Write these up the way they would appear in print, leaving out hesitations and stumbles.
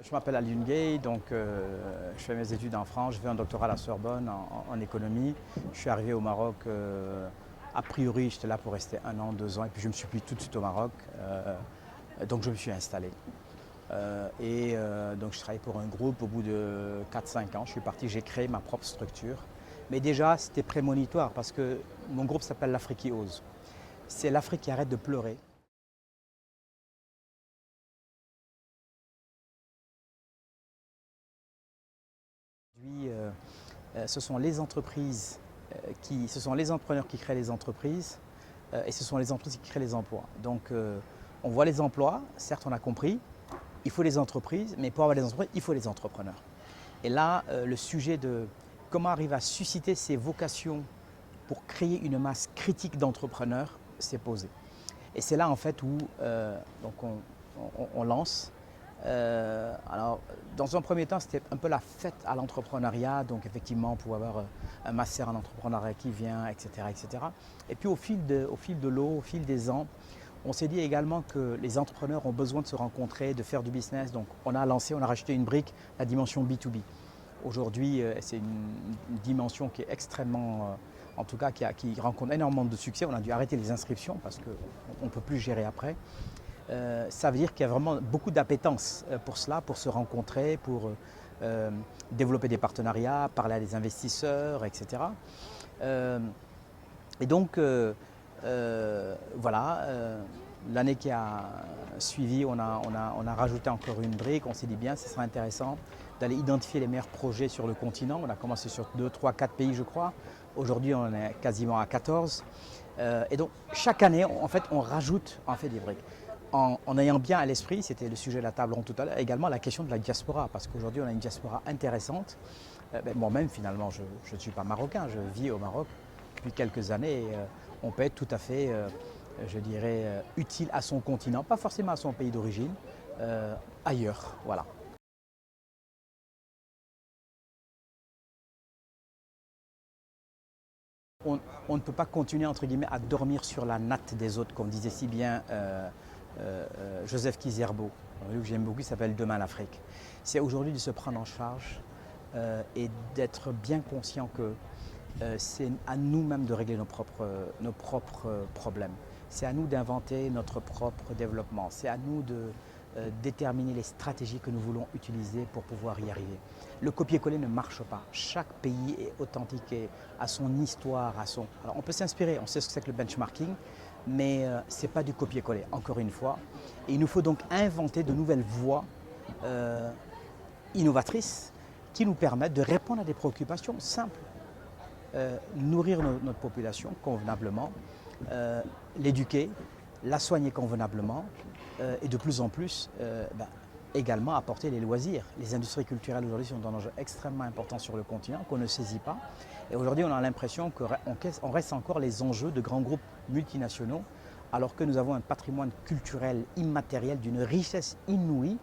Je m'appelle Alioune Gueye, donc je fais mes études en France, je fais un doctorat à la Sorbonne en économie. Je suis arrivé au Maroc, a priori j'étais là pour rester 1 an, 2 ans, et puis je me suis pris tout de suite au Maroc, donc je me suis installé. Donc je travaillais pour un groupe, au bout de 4-5 ans, je suis parti, j'ai créé ma propre structure. Mais déjà c'était prémonitoire parce que mon groupe s'appelle l'Afrique qui ose. C'est l'Afrique qui arrête de pleurer. Aujourd'hui, ce sont les entreprises ce sont les entrepreneurs qui créent les entreprises et ce sont les entreprises qui créent les emplois. Donc on voit les emplois, certes on a compris, il faut les entreprises, mais pour avoir les entreprises, il faut les entrepreneurs. Et là, le sujet de comment arriver à susciter ces vocations pour créer une masse critique d'entrepreneurs s'est posé. Et c'est là en fait où on lance. Alors, dans un premier temps, c'était un peu la fête à l'entrepreneuriat, donc effectivement, on pouvait avoir un master en entrepreneuriat qui vient, etc., etc. Et puis au fil de l'eau, au fil des ans, on s'est dit également que les entrepreneurs ont besoin de se rencontrer, de faire du business. Donc on a rajouté une brique, la dimension B2B. Aujourd'hui, c'est une dimension qui est extrêmement, en tout cas, qui rencontre énormément de succès. On a dû arrêter les inscriptions parce qu'on ne peut plus gérer après. Ça veut dire qu'il y a vraiment beaucoup d'appétence pour cela, pour se rencontrer, pour développer des partenariats, parler à des investisseurs, etc. Et donc, voilà, l'année qui a suivi, on a rajouté encore une brique. On s'est dit bien, ce serait intéressant d'aller identifier les meilleurs projets sur le continent. On a commencé sur 2, 3, 4 pays, je crois. Aujourd'hui, on est quasiment à 14. Et donc, chaque année, en fait, on rajoute des briques. En ayant bien à l'esprit, c'était le sujet de la table ronde tout à l'heure, également la question de la diaspora, parce qu'aujourd'hui, on a une diaspora intéressante. Moi-même, finalement, je ne suis pas marocain, je vis au Maroc depuis quelques années et on peut être tout à fait, je dirais, utile à son continent, pas forcément à son pays d'origine, ailleurs. Voilà. On ne peut pas continuer, entre guillemets, à dormir sur la natte des autres, comme disait si bien Joseph Kizerbo, un livre que j'aime beaucoup, qui s'appelle Demain l'Afrique. C'est aujourd'hui de se prendre en charge et d'être bien conscient que c'est à nous-mêmes de régler nos propres problèmes. C'est à nous d'inventer notre propre développement. C'est à nous de déterminer les stratégies que nous voulons utiliser pour pouvoir y arriver. Le copier-coller ne marche pas. Chaque pays est authentique et a son histoire, Alors on peut s'inspirer, on sait ce que c'est que le benchmarking, mais ce n'est pas du copier-coller, encore une fois. Et il nous faut donc inventer de nouvelles voies innovatrices qui nous permettent de répondre à des préoccupations simples. Nourrir notre population convenablement, l'éduquer, la soigner convenablement et de plus en plus également apporter les loisirs. Les industries culturelles aujourd'hui sont un enjeu extrêmement important sur le continent qu'on ne saisit pas. Et aujourd'hui on a l'impression qu'on reste encore les enjeux de grands groupes multinationaux alors que nous avons un patrimoine culturel immatériel d'une richesse inouïe.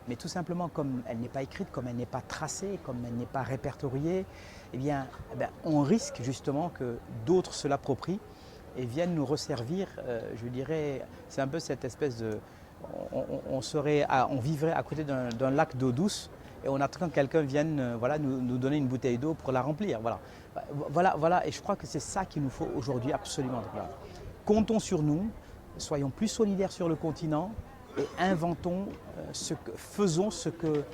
Mais tout simplement, comme elle n'est pas écrite, comme elle n'est pas tracée, comme elle n'est pas répertoriée, on risque justement que d'autres se l'approprient et viennent nous resservir, je dirais, c'est un peu cette espèce de... On vivrait à côté d'un lac d'eau douce et on attend que quelqu'un vienne nous donner une bouteille d'eau pour la remplir. Voilà, et je crois que c'est ça qu'il nous faut aujourd'hui absolument. Voilà. Comptons sur nous, soyons plus solidaires sur le continent, et faisons ce que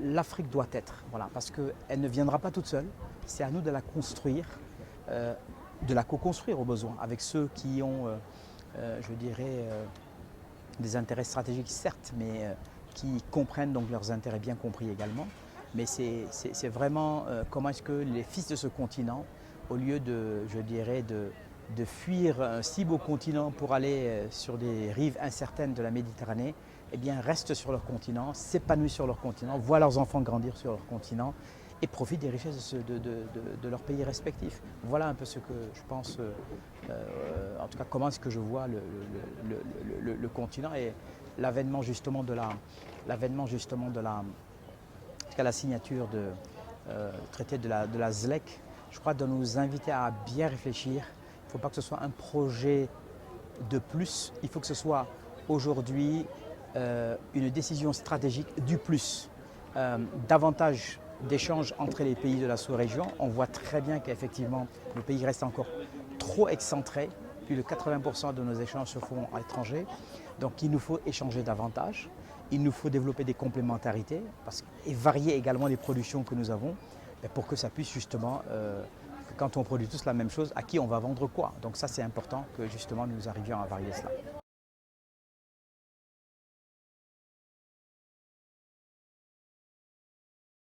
l'Afrique doit être. Voilà, parce qu'elle ne viendra pas toute seule. C'est à nous de la construire, de la co-construire au besoin, avec ceux qui ont, je dirais, des intérêts stratégiques certes, mais qui comprennent donc leurs intérêts bien compris également. Mais c'est vraiment comment est-ce que les fils de ce continent, au lieu je dirais, de fuir un si beau continent pour aller sur des rives incertaines de la Méditerranée, eh bien restent sur leur continent, s'épanouissent sur leur continent, voient leurs enfants grandir sur leur continent et profitent des richesses de leur pays respectifs. Voilà un peu ce que je pense, en tout cas comment est-ce que je vois le continent et l'avènement justement de la signature du traité de la ZLEC, je crois, doit nous inviter à bien réfléchir. Il ne faut pas que ce soit un projet de plus, il faut que ce soit aujourd'hui une décision stratégique du plus, davantage d'échanges entre les pays de la sous-région. On voit très bien qu'effectivement, le pays reste encore trop excentré. Plus de 80% de nos échanges se font à l'étranger. Donc il nous faut échanger davantage. Il nous faut développer des complémentarités et varier également les productions que nous avons pour que ça puisse justement, quand on produit tous la même chose, à qui on va vendre quoi. Donc ça c'est important que justement nous arrivions à varier cela.